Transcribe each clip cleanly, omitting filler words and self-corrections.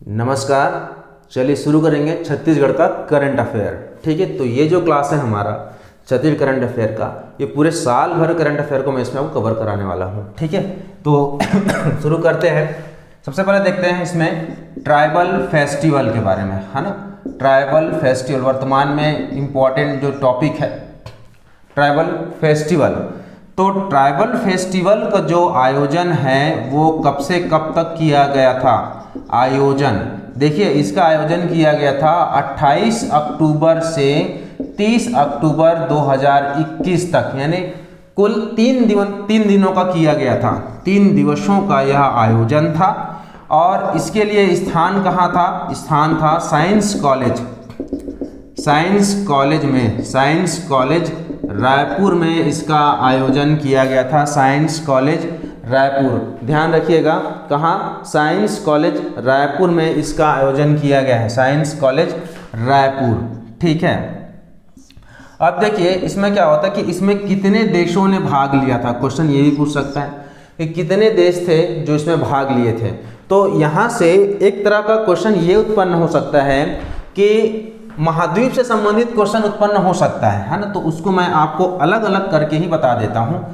नमस्कार। चलिए शुरू करेंगे छत्तीसगढ़ का करंट अफेयर। ठीक है, तो ये जो क्लास है हमारा छत्तीसगढ़ करंट अफेयर का, ये पूरे साल भर करंट अफेयर को मैं इसमें आपको कवर कराने वाला हूँ। ठीक है, तो शुरू करते हैं। सबसे पहले देखते हैं इसमें ट्राइबल फेस्टिवल के बारे में, है ना। ट्राइबल फेस्टिवल वर्तमान में इम्पॉर्टेंट जो टॉपिक है ट्राइबल फेस्टिवल। तो ट्राइबल फेस्टिवल का जो आयोजन है वो कब से कब तक किया गया था। आयोजन देखिए, इसका आयोजन किया गया था 28 अक्टूबर से 30 अक्टूबर 2021 तक, यानी कुल 3 दिनों का किया गया था। 3 दिवसों का यह आयोजन था। और इसके लिए स्थान कहाँ था? स्थान था साइंस कॉलेज में, साइंस कॉलेज रायपुर में इसका आयोजन किया गया था। साइंस कॉलेज रायपुर, ध्यान रखिएगा, कहाँ? साइंस कॉलेज रायपुर में इसका आयोजन किया गया है। साइंस कॉलेज रायपुर, ठीक है। अब देखिए इसमें क्या होता है कि इसमें कितने देशों ने भाग लिया था। क्वेश्चन ये भी पूछ सकता है कि कितने देश थे जो इसमें भाग लिए थे। तो यहाँ से एक तरह का क्वेश्चन ये उत्पन्न हो सकता है कि महाद्वीप से संबंधित क्वेश्चन उत्पन्न हो सकता है ना। तो उसको मैं आपको अलग अलग करके ही बता देता हूँ।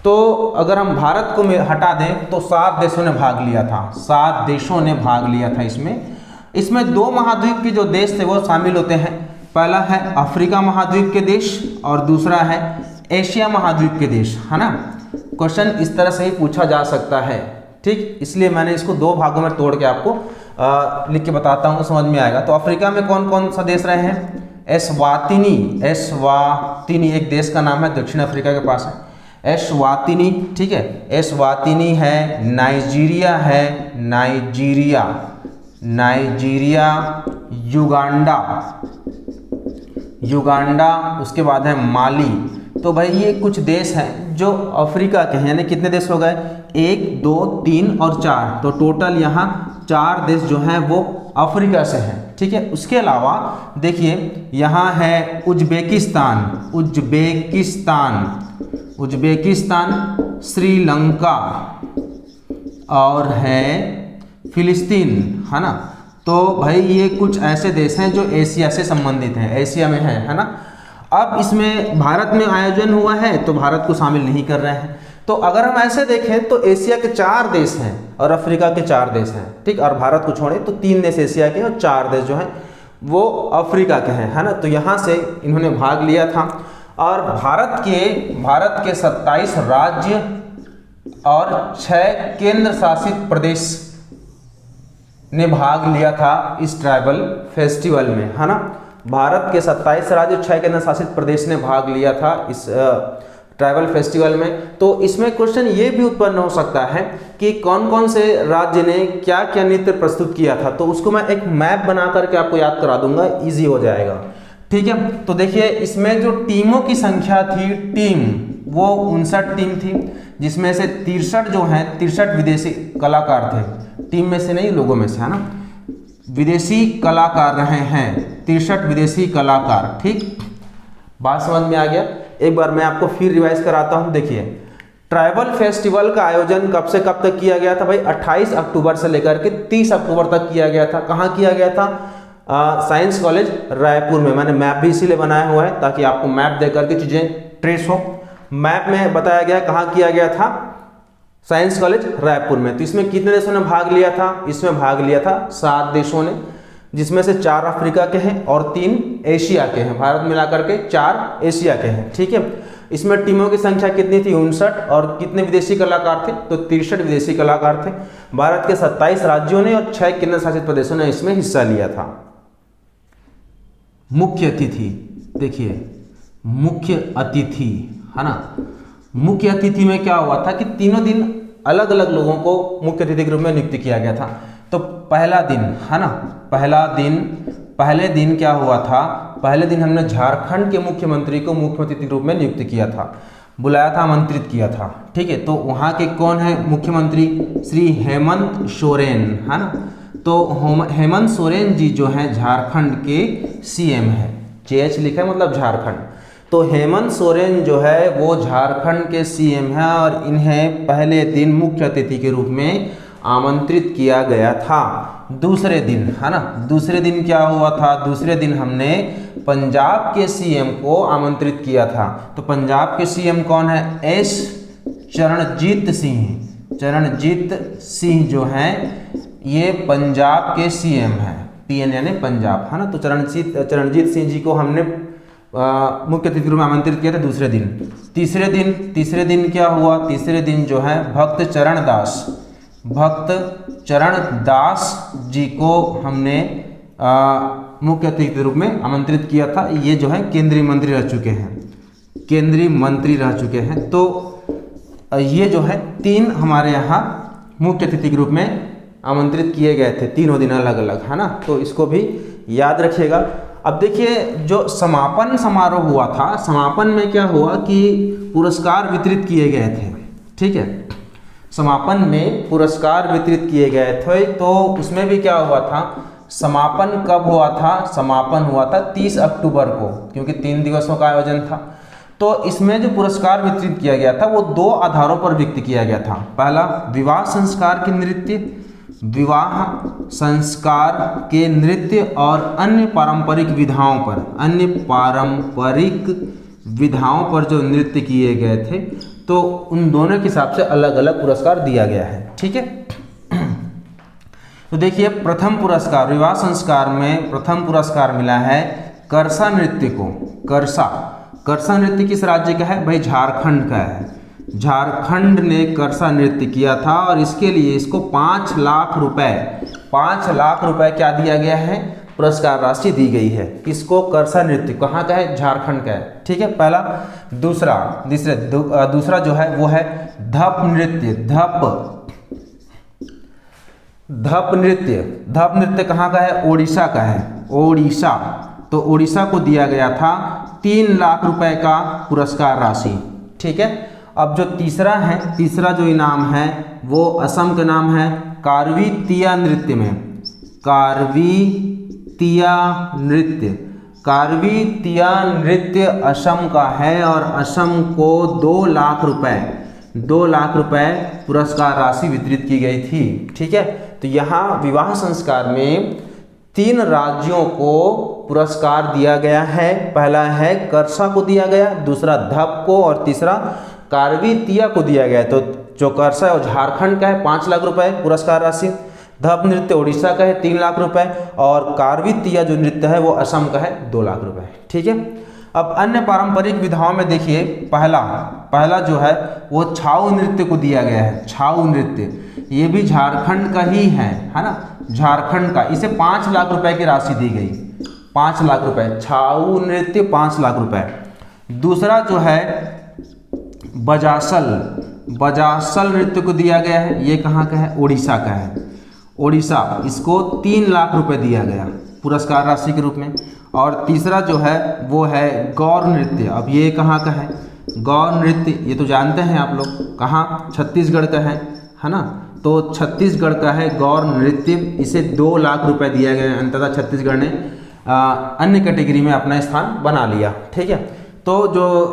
तो अगर हम भारत को हटा दें तो 7 देशों ने भाग लिया था। 7 देशों ने भाग लिया था इसमें 2 महाद्वीप के जो देश थे वो शामिल होते हैं। पहला है अफ्रीका महाद्वीप के देश और दूसरा है एशिया महाद्वीप के देश, है ना। क्वेश्चन इस तरह से ही पूछा जा सकता है, ठीक। इसलिए मैंने इसको 2 भागों में तोड़ के आपको लिख के बताता हूँ, समझ में आएगा। तो अफ्रीका में कौन कौन सा देश रहे हैं? एस्वातिनी एक देश का नाम है, दक्षिण अफ्रीका के पास है। एस्वातिनी, ठीक है, एस्वातिनी है। नाइजीरिया, युगांडा, उसके बाद है माली। तो भाई ये कुछ देश हैं जो अफ्रीका के हैं, यानी कितने देश हो गए? 1, 2, 3 और 4। तो टोटल यहाँ 4 देश जो हैं वो अफ्रीका से हैं, ठीक है। उसके अलावा देखिए यहाँ है उज्बेकिस्तान, श्रीलंका और है फिलिस्तीन, है ना। तो भाई ये कुछ ऐसे देश हैं जो एशिया से संबंधित हैं, एशिया में है ना। अब इसमें भारत में आयोजन हुआ है तो भारत को शामिल नहीं कर रहे हैं। तो अगर हम ऐसे देखें तो एशिया के 4 देश हैं और अफ्रीका के 4 देश हैं, ठीक। और भारत को छोड़े तो 3 देश एशिया के और 4 देश जो हैं वो अफ्रीका के हैं, है ना। तो यहाँ से इन्होंने भाग लिया था। और भारत के 27 राज्य और 6 केंद्र शासित प्रदेश ने भाग लिया था इस ट्राइबल फेस्टिवल में, है ना। भारत के 27 राज्य 6 केंद्र शासित प्रदेश ने भाग लिया था इस ट्राइबल फेस्टिवल में। तो इसमें क्वेश्चन ये भी उत्पन्न हो सकता है कि कौन कौन से राज्य ने क्या क्या नृत्य प्रस्तुत किया था। तो उसको मैं एक मैप बना करके आपको याद करा दूंगा, इजी हो जाएगा, ठीक है। तो देखिए इसमें जो टीमों की संख्या थी, टीम वो 59 टीम थी, जिसमें से 63 विदेशी कलाकार थे। टीम में से नहीं, लोगों में से, है ना। विदेशी कलाकार रहे हैं 63 विदेशी कलाकार, ठीक। बात समझ में आ गया? एक बार मैं आपको फिर रिवाइज कराता हूं। देखिए ट्राइबल फेस्टिवल का आयोजन कब से कब तक किया गया था भाई? 28 अक्टूबर से लेकर के 30 अक्टूबर तक किया गया था। कहाँ किया गया था? साइंस कॉलेज रायपुर में। मैंने मैप भी इसीलिए बनाया हुआ है ताकि आपको मैप देकर के चीजें ट्रेस हो। मैप में बताया गया कहाँ किया गया था? साइंस कॉलेज रायपुर में। तो इसमें कितने देशों ने भाग लिया था? इसमें भाग लिया था 7 देशों ने, जिसमें से 4 अफ्रीका के हैं और 3 एशिया के हैं। भारत मिलाकर के 4 एशिया के हैं, ठीक है। इसमें टीमों की संख्या कितनी थी? 59। और कितने विदेशी कलाकार थे? तो 63 विदेशी कलाकार थे। भारत के 27 राज्यों ने और 6 केंद्र शासित प्रदेशों ने इसमें हिस्सा लिया था। मुख्य अतिथि, देखिए मुख्य अतिथि, है ना। मुख्य अतिथि में क्या हुआ था कि तीनों दिन अलग अलग लोगों को मुख्य अतिथि के रूप में नियुक्त किया गया था। तो पहला दिन, है ना, पहले दिन क्या हुआ था? पहले दिन हमने झारखंड के मुख्यमंत्री को मुख्य अतिथि के रूप में नियुक्त किया था, बुलाया था, आमंत्रित किया था, ठीक है। तो वहाँ के कौन है मुख्यमंत्री? श्री हेमंत सोरेन, है ना। तो हेमंत सोरेन जी जो हैं झारखंड के सीएम है। JH लिखा है मतलब झारखंड। तो हेमंत सोरेन जो है वो झारखंड के सीएम हैं और इन्हें पहले दिन मुख्य अतिथि के रूप में आमंत्रित किया गया था। दूसरे दिन, है ना, दूसरे दिन क्या हुआ था, दूसरे दिन हमने पंजाब के सीएम को आमंत्रित किया था। तो पंजाब के सीएम कौन है, एस चरणजीत सिंह। चरणजीत सिंह जो हैं ये पंजाब के सीएम हैं, पीएन यानी पंजाब, है ना। तो चरणजीत सिंह जी को हमने मुख्य अतिथि के रूप में आमंत्रित किया था दूसरे दिन। तीसरे दिन क्या हुआ, तीसरे दिन जो है भक्त चरण दास जी को हमने मुख्य अतिथि के रूप में आमंत्रित किया था। ये जो है केंद्रीय मंत्री रह चुके हैं। तो ये जो है 3 हमारे यहाँ मुख्य अतिथि के रूप में आमंत्रित किए गए थे, तीनों दिन अलग अलग, है ना। तो इसको भी याद रखिएगा। अब देखिए जो समापन समारोह हुआ था, समापन में क्या हुआ कि पुरस्कार वितरित किए गए थे, ठीक है। समापन में पुरस्कार वितरित किए गए थे। तो उसमें भी क्या हुआ था, समापन कब हुआ था, समापन हुआ था 30 अक्टूबर को, क्योंकि 3 दिवसों का आयोजन था। तो इसमें जो पुरस्कार वितरित किया गया था वो 2 आधारों पर व्यक्त किया गया था। पहला, विवाह संस्कार के नृत्य और अन्य पारंपरिक विधाओं पर जो नृत्य किए गए थे, तो उन दोनों के हिसाब से अलग अलग पुरस्कार दिया गया है, ठीक है। तो देखिए प्रथम पुरस्कार, विवाह संस्कार में प्रथम पुरस्कार मिला है करसा नृत्य को। करसा नृत्य किस राज्य का है भाई, झारखंड का है। झारखंड ने करसा नृत्य किया था और इसके लिए इसको 5 लाख रुपए क्या दिया गया है, पुरस्कार राशि दी गई है। किसको, करसा नृत्य, कहाँ का है, झारखंड का है, ठीक है, पहला। दूसरा जो है वो है धप नृत्य कहाँ का है, ओडिशा का है, ओडिशा। तो ओडिशा को दिया गया था 3 लाख रुपए का पुरस्कार राशि, ठीक है। अब जो तीसरा जो इनाम है वो असम का नाम है कार्वी तिया नृत्य असम का है और असम को 2 लाख रुपए पुरस्कार राशि वितरित की गई थी, ठीक है। तो यहाँ विवाह संस्कार में 3 राज्यों को पुरस्कार दिया गया है। पहला है करसा को दिया गया, दूसरा धप को और तीसरा कार्वी तिया को दिया गया। तो जो करसा है वो झारखंड का है, 5 लाख रुपए पुरस्कार राशि। धप नृत्य ओडिशा का है 3 लाख रुपए और कार्वी तिया जो नृत्य है वो असम का है 2 लाख रुपए, ठीक है। अब अन्य पारंपरिक विधाओं में देखिए पहला जो है वो छाऊ नृत्य को दिया गया है। छाऊ नृत्य ये भी झारखंड का ही है ना, झारखंड का। इसे 5 लाख रुपए की राशि दी गई, 5 लाख रुपए, छाऊ नृत्य 5 लाख रुपए। दूसरा जो है बजासल नृत्य को दिया गया है, ये कहाँ का है, ओडिशा का है, ओडिशा। इसको 3 लाख रुपए दिया गया पुरस्कार राशि के रूप में। और तीसरा जो है वो है गौर नृत्य। अब ये कहाँ का है, गौर नृत्य, ये तो जानते हैं आप लोग, कहाँ, छत्तीसगढ़ का है ना। तो छत्तीसगढ़ का है गौर नृत्य, इसे 2 लाख रुपए दिया गया। अंततः छत्तीसगढ़ ने अन्य कैटेगरी में अपना स्थान बना लिया, ठीक है। तो जो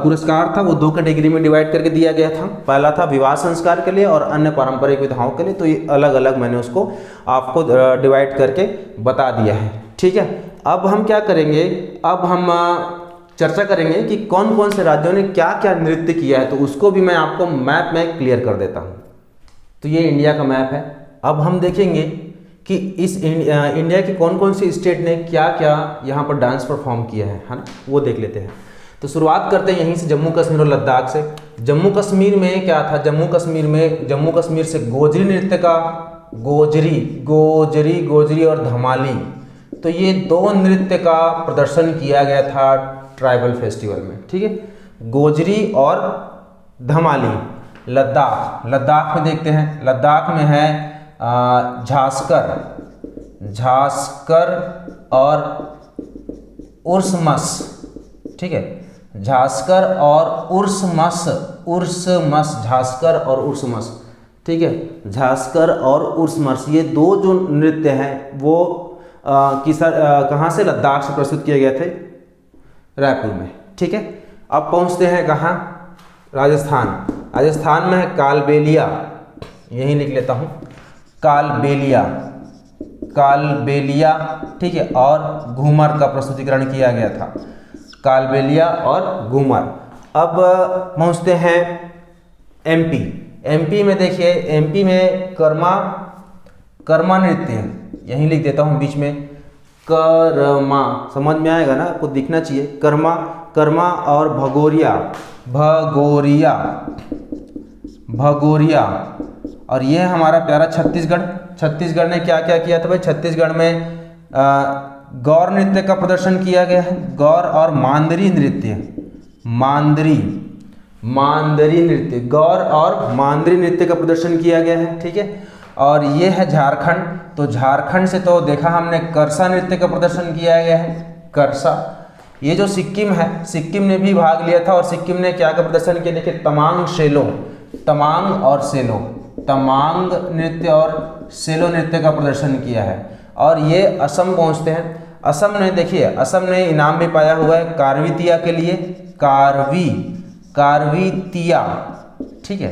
पुरस्कार था वो 2 कैटेगरी में डिवाइड करके दिया गया था। पहला था विवाह संस्कार के लिए और अन्य पारंपरिक विधाओं के लिए। तो ये अलग अलग मैंने उसको आपको डिवाइड करके बता दिया है, ठीक है। अब हम क्या करेंगे, अब हम चर्चा करेंगे कि कौन कौन से राज्यों ने क्या क्या नृत्य किया है। तो उसको भी मैं आपको मैप में क्लियर कर देता हूँ। तो ये इंडिया का मैप है। अब हम देखेंगे कि इस इंडिया की कौन कौन सी स्टेट ने क्या क्या यहाँ पर डांस परफॉर्म किया है ना, वो देख लेते हैं। तो शुरुआत करते हैं यहीं से, जम्मू कश्मीर और लद्दाख से। जम्मू कश्मीर में क्या था, जम्मू कश्मीर से गोजरी नृत्य का, गोजरी और धमाली, तो ये 2 नृत्य का प्रदर्शन किया गया था ट्राइबल फेस्टिवल में, ठीक है। गोजरी और धमाली। लद्दाख में देखते हैं, लद्दाख में है झास्कर और उर्समस, ठीक है, झास्कर और उर्समस, झास्कर और उर्समस, ठीक है, झास्कर और उर्समस, ये 2 जो नृत्य हैं वो कहाँ से, लद्दाख से प्रस्तुत किए गए थे, रायपुर में, ठीक है। अब पहुँचते हैं कहाँ, राजस्थान में है कालबेलिया यही लिख लेता हूँ, कालबेलिया, कालबेलिया, ठीक है, और घूमर का प्रस्तुतिकरण किया गया था, कालबेलिया और घूमर। अब पहुँचते हैं एमपी। एमपी में देखिए, एमपी में कर्मा नृत्य, यहीं लिख देता हूँ बीच में, कर्मा, समझ में आएगा ना, आपको दिखना चाहिए, कर्मा और भगोरिया। और ये हमारा प्यारा छत्तीसगढ़ ने क्या क्या किया था भाई? छत्तीसगढ़ में गौर नृत्य का प्रदर्शन किया गया है, गौर और मांदरी नृत्य, मांदरी नृत्य, गौर और मांदरी नृत्य का प्रदर्शन किया गया है, ठीक है। और ये है झारखंड, तो झारखंड से तो देखा हमने करसा नृत्य का प्रदर्शन किया गया है, करसा। ये जो सिक्किम है, सिक्किम ने भी भाग लिया था, और सिक्किम ने क्या का प्रदर्शन किया? देखिए, तमांग और सेलो, तमांग नृत्य और सेलो नृत्य का प्रदर्शन किया है। और ये असम पहुंचते हैं। असम ने देखिए, असम ने इनाम भी पाया हुआ है कारवितिया के लिए, कारवितिया, ठीक है,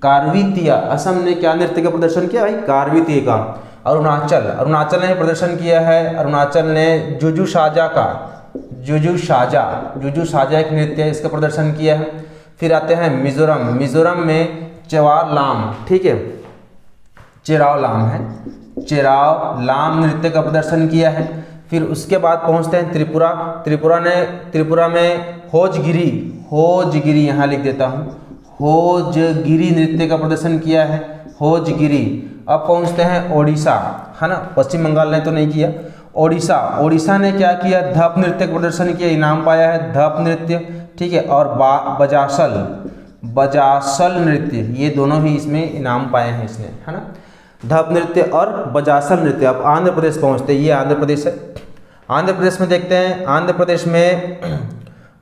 कारवितिया। असम ने क्या नृत्य का प्रदर्शन किया भाई? कारवितिया का। अरुणाचल ने प्रदर्शन किया है, अरुणाचल ने जुजू साजा एक नृत्य है, इसका प्रदर्शन किया है। फिर आते हैं मिजोरम में चेवालाम, ठीक है, चेरावलाम है, चेरावलाम नृत्य का प्रदर्शन किया है। फिर उसके बाद पहुंचते हैं त्रिपुरा में होजगिरी, यहाँ लिख देता हूँ, होजगिरी नृत्य का प्रदर्शन किया है, होजगिरी। अब पहुंचते हैं ओडिशा, है ना, पश्चिम बंगाल ने तो नहीं किया। ओडिशा ने क्या किया? धप नृत्य का प्रदर्शन किया, इनाम पाया है धप नृत्य, ठीक है। और बजासल नृत्य, ये दोनों ही इसमें इनाम पाए हैं इसने, है ना, धप नृत्य और बजासल नृत्य। अब आंध्र प्रदेश पहुंचते हैं, ये आंध्र प्रदेश है। आंध्र प्रदेश में देखते हैं, आंध्र प्रदेश में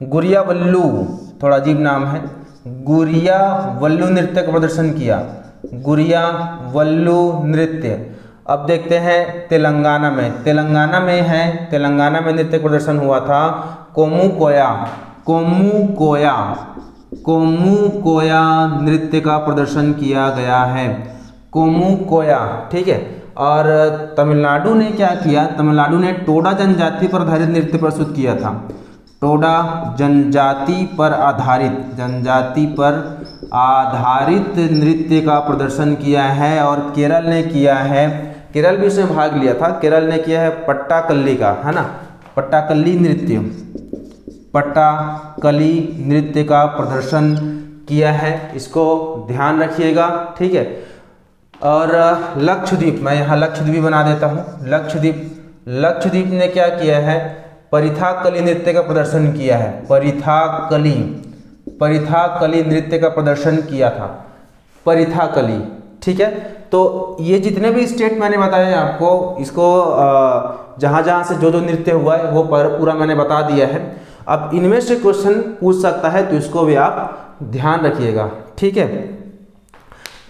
गुरियावल्लू, थोड़ा अजीब नाम है, गुरियावल्लू नृत्य का प्रदर्शन किया, गुरियावल्लू नृत्य। अब देखते हैं तेलंगाना में, तेलंगाना में नृत्य प्रदर्शन हुआ था कोमू कोया नृत्य का प्रदर्शन किया गया है, कोमू कोया, ठीक है। और तमिलनाडु ने क्या किया? तमिलनाडु ने टोडा जनजाति पर आधारित नृत्य प्रस्तुत किया था, टोडा जनजाति पर आधारित नृत्य का प्रदर्शन किया है। और केरल ने किया है, केरल भी इसमें भाग लिया था, केरल ने किया है पट्टाकल्ली का, है ना, पट्टाकल्ली नृत्य का प्रदर्शन किया है, इसको ध्यान रखिएगा, ठीक है। और लक्षद्वीप, मैं यहाँ लक्षद्वीप बना देता हूँ, लक्षद्वीप ने क्या किया है? परिथाकली नृत्य का प्रदर्शन किया है, परिथाकली नृत्य का प्रदर्शन किया था, परिथाकली, ठीक है। तो ये जितने भी स्टेट मैंने बताए आपको, इसको जहाँ से जो नृत्य हुआ है वो पूरा मैंने बता दिया है। अब इनमें से क्वेश्चन पूछ सकता है, तो इसको भी आप ध्यान रखिएगा, ठीक है।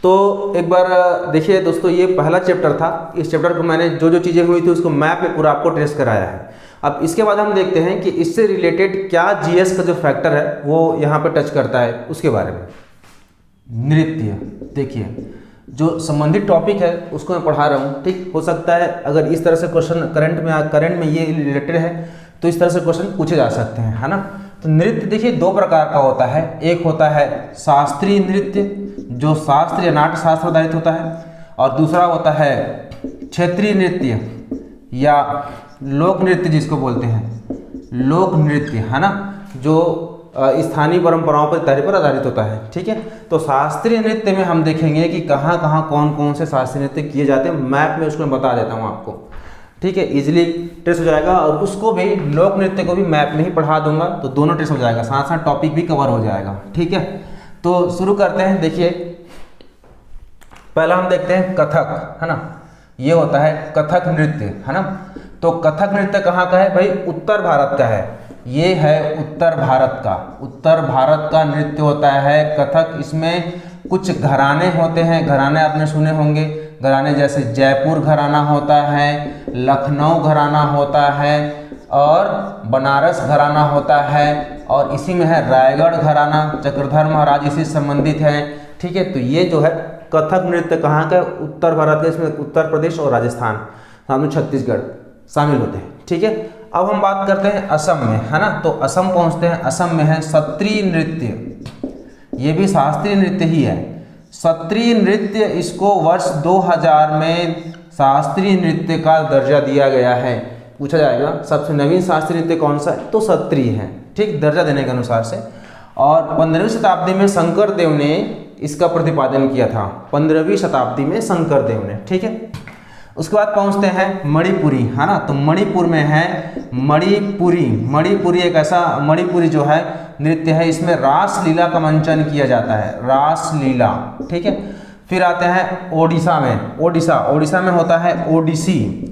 तो एक बार देखिए दोस्तों, ये पहला चैप्टर था, इस चैप्टर को मैंने जो चीज़ें हुई थी उसको मैप में पूरा आपको ट्रेस कराया है। अब इसके बाद हम देखते हैं कि इससे रिलेटेड क्या जीएस का जो फैक्टर है वो यहाँ पे टच करता है, उसके बारे में। नृत्य, देखिए जो संबंधित टॉपिक है उसको मैं पढ़ा रहा हूँ, ठीक। हो सकता है अगर इस तरह से क्वेश्चन करंट में ये रिलेटेड है तो इस तरह से क्वेश्चन पूछे जा सकते हैं, है ना। तो नृत्य देखिए दो प्रकार का होता है, एक होता है शास्त्रीय नृत्य जो शास्त्र या नाट्य शास्त्र आधारित होता है, और दूसरा होता है क्षेत्रीय नृत्य या लोक नृत्य जिसको बोलते हैं, लोक नृत्य, है ना, जो स्थानीय परंपराओं पर आधारित होता है, ठीक है। तो शास्त्रीय नृत्य में हम देखेंगे कि कहाँ कहाँ कौन कौन से शास्त्रीय नृत्य किए जाते हैं, मैप में उसको मैं बता देता हूँ आपको, ठीक है, इजीली ट्रेस हो जाएगा। और उसको भी लोक नृत्य को भी मैप में ही पढ़ा दूंगा, तो दोनों ट्रेस हो जाएगा, साथ साथ टॉपिक भी कवर हो जाएगा, ठीक है। तो शुरू करते हैं। देखिए पहला हम देखते हैं कथक, है ना, ये होता है कथक नृत्य, है ना। तो कथक नृत्य कहाँ का है भाई? उत्तर भारत का है, ये है उत्तर भारत का नृत्य होता है कथक। इसमें कुछ घराने होते हैं, घराने आपने सुने होंगे, घराने जैसे जयपुर घराना होता है, लखनऊ घराना होता है और बनारस घराना होता है, और इसी में है रायगढ़ घराना, चक्रधर महाराज इसी से संबंधित है, ठीक है। तो ये जो है कथक नृत्य कहाँ का है? उत्तर भारत का, इसमें उत्तर प्रदेश और राजस्थान, साथ में छत्तीसगढ़ शामिल होते हैं। ठीक है, अब हम बात करते हैं असम में, है ना। तो असम पहुंचते हैं। असम में है सत्रीय नृत्य, ये भी शास्त्रीय नृत्य ही है। सत्रीय नृत्य, इसको वर्ष 2000 में शास्त्रीय नृत्य का दर्जा दिया गया है। पूछा जाएगा सबसे नवीन शास्त्रीय नृत्य कौन सा है, तो सत्रीय है। ठीक, दर्जा देने के अनुसार से। और 15वीं शताब्दी में शंकरदेव ने इसका प्रतिपादन किया था, 15वीं शताब्दी में शंकरदेव ने। ठीक है, उसके बाद पहुंचते हैं मणिपुरी, है ना। तो मणिपुर में है मणिपुरी। मणिपुरी एक ऐसा, मणिपुरी जो है नृत्य है, इसमें रासलीला का मंचन किया जाता है, रासलीला। ठीक है, फिर आते हैं ओडिशा में। ओडिशा में होता है ओडिसी।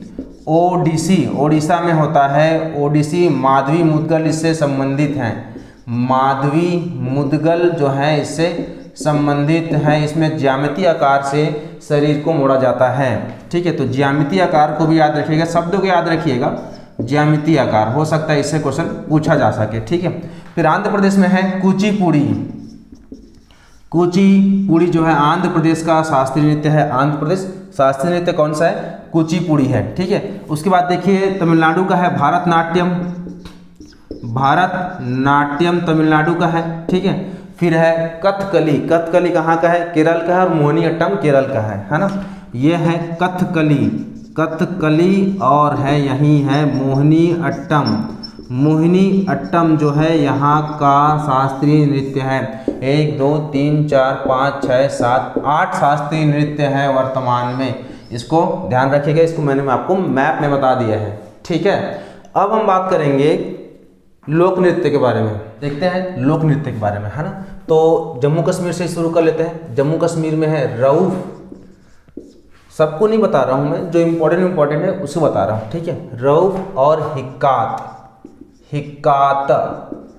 ओडिशा में होता है ओडिसी। माधवी मुद्गल इससे संबंधित हैं। माधवी मुद्गल जो है इससे संबंधित है। इसमें ज्यामितीय आकार से शरीर को मोड़ा जाता है। ठीक है, तो ज्यामितीय आकार को भी याद रखिएगा, शब्दों को याद रखिएगा। ज्यामितीय आकार, हो सकता है इससे क्वेश्चन पूछा जा सके। ठीक है, फिर आंध्र प्रदेश में है कुचिपुड़ी। कुचिपुड़ी जो है आंध्र प्रदेश का शास्त्रीय नृत्य है। आंध्र प्रदेश शास्त्रीय नृत्य कौन सा है? कुचिपुड़ी है। ठीक है, उसके बाद देखिए तमिलनाडु का है भरतनाट्यम। भरतनाट्यम तमिलनाडु का है। ठीक है, फिर है कथकली। कथकली कहाँ का है? केरल का है। और मोहिनीअट्टम केरल का है ना। ये है कथकली, कथकली। और है यही है मोहिनीअट्टम। मोहिनीअट्टम जो है यहाँ का शास्त्रीय नृत्य है। 1 2 3 4 5 6 7 8 शास्त्रीय नृत्य है वर्तमान में। इसको ध्यान रखिएगा, इसको मैंने आपको मैप में बता दिया है। ठीक है, अब हम बात करेंगे लोक नृत्य के बारे में। देखते हैं लोक नृत्य के बारे में, है ना। तो जम्मू कश्मीर से शुरू कर लेते हैं। जम्मू कश्मीर में है रऊफ। सबको नहीं बता रहा हूँ मैं, जो इम्पोर्टेंट है उसे बता रहा हूँ। ठीक है, रऊफ और हिक्कात।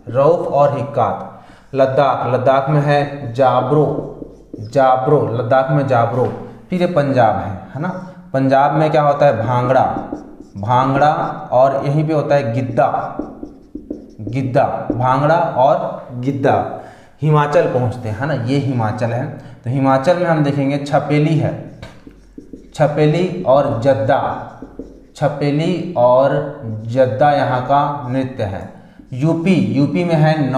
रऊफ और हिक्कात। लद्दाख में है जाब्रो। लद्दाख में जाब्रो। फिर ये पंजाब है ना। पंजाब में क्या होता है? भांगड़ा। और यहीं पे होता है गिद्दा। भांगड़ा और गिद्दा। हिमाचल पहुंचते हैं, है ना। ये हिमाचल है। तो हिमाचल में हम देखेंगे छपेली है। छपेली और जद्दा यहाँ का नृत्य है। यूपी में है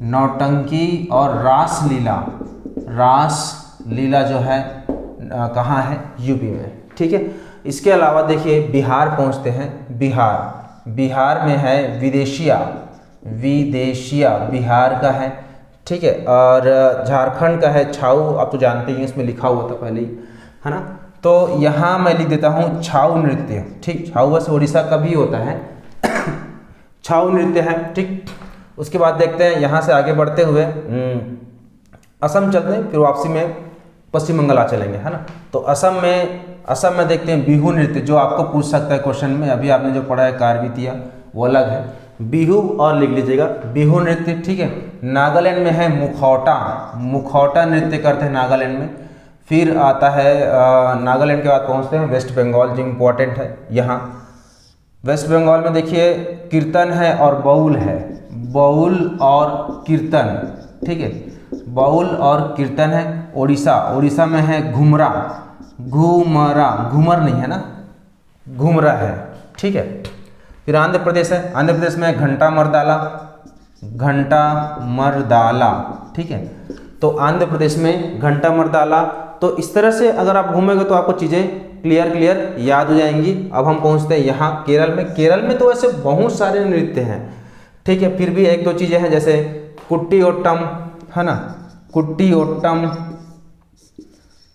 नौटंकी और रासलीला जो है कहाँ है? यूपी में। ठीक है, इसके अलावा देखिए बिहार पहुँचते हैं। बिहार में है विदेशिया बिहार का है। ठीक है, और झारखंड का है छाऊ। आप तो जानते ही, इसमें लिखा हुआ था पहले ही, है ना। तो यहाँ मैं लिख देता हूँ छाऊ नृत्य। ठीक, छाऊ वैसे उड़ीसा का भी होता है। छाऊ नृत्य है। ठीक, उसके बाद देखते हैं यहाँ से आगे बढ़ते हुए असम चलते हैं, फिर वापसी में पश्चिम बंगाल आ चलेंगे, है ना। तो असम में देखते हैं बिहू नृत्य, जो आपको पूछ सकता है क्वेश्चन में। अभी आपने जो पढ़ा है कारवितिया, वो अलग है। बिहू और लिख लीजिएगा बिहू नृत्य। ठीक है, नागालैंड में है मुखौटा नृत्य करते हैं नागालैंड में। फिर आता है नागालैंड के बाद पहुंचते हैं वेस्ट बंगाल, जो इम्पोर्टेंट है यहाँ। वेस्ट बंगाल में देखिए कीर्तन है और बाउल है। बाउल और कीर्तन। ठीक है, बाउल और कीर्तन है। उड़ीसा में है घूमर नहीं है ना, घूमरा है। ठीक है, फिर आंध्र प्रदेश है। आंध्र प्रदेश में घंटा मर्दाला। ठीक है, तो आंध्र प्रदेश में घंटा मर्दाला। तो इस तरह से अगर आप घूमेंगे तो आपको चीज़ें क्लियर याद हो जाएंगी। अब हम पहुंचते हैं यहाँ केरल में तो ऐसे बहुत सारे नृत्य हैं। ठीक है, फिर भी 1 2 चीज़ें हैं, जैसे कुट्टियोट्टम, है ना।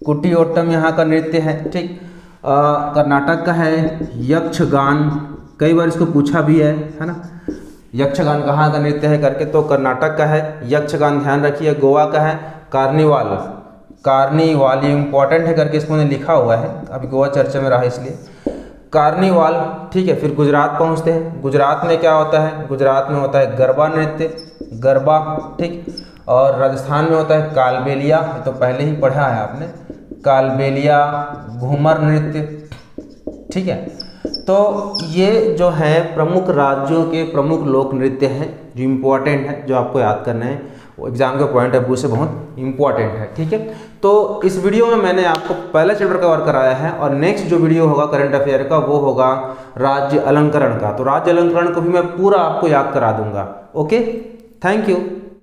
कुट्टियोट्टम यहाँ का नृत्य है। ठीक, कर्नाटक का है यक्षगान। कई बार इसको पूछा भी है ना। यक्षगान कहाँ का नृत्य है करके, तो कर्नाटक का है यक्षगान, ध्यान रखिए। गोवा का है कार्निवाल, ये इंपॉर्टेंट है करके इसको लिखा हुआ है, अभी गोवा चर्चा में रहा इसलिए कार्निवाल। ठीक है, फिर गुजरात पहुंचते हैं। गुजरात में क्या होता है? गुजरात में होता है गरबा नृत्य, ठीक। और राजस्थान में होता है कालबेलिया, ये तो पहले ही पढ़ा है आपने, कालबेलिया, घूमर नृत्य। ठीक है, तो ये जो है प्रमुख राज्यों के प्रमुख लोक नृत्य हैं जो इम्पोर्टेंट है, जो आपको याद करना है। एग्जाम के पॉइंट ऑफ व्यू से बहुत इंपॉर्टेंट है, ठीक है। तो इस वीडियो में मैंने आपको पहला चैप्टर कवर कराया है और नेक्स्ट जो वीडियो होगा करंट अफेयर का वो होगा राज्य अलंकरण का। तो राज्य अलंकरण को भी मैं पूरा आपको याद करा दूंगा। Okay, thank you.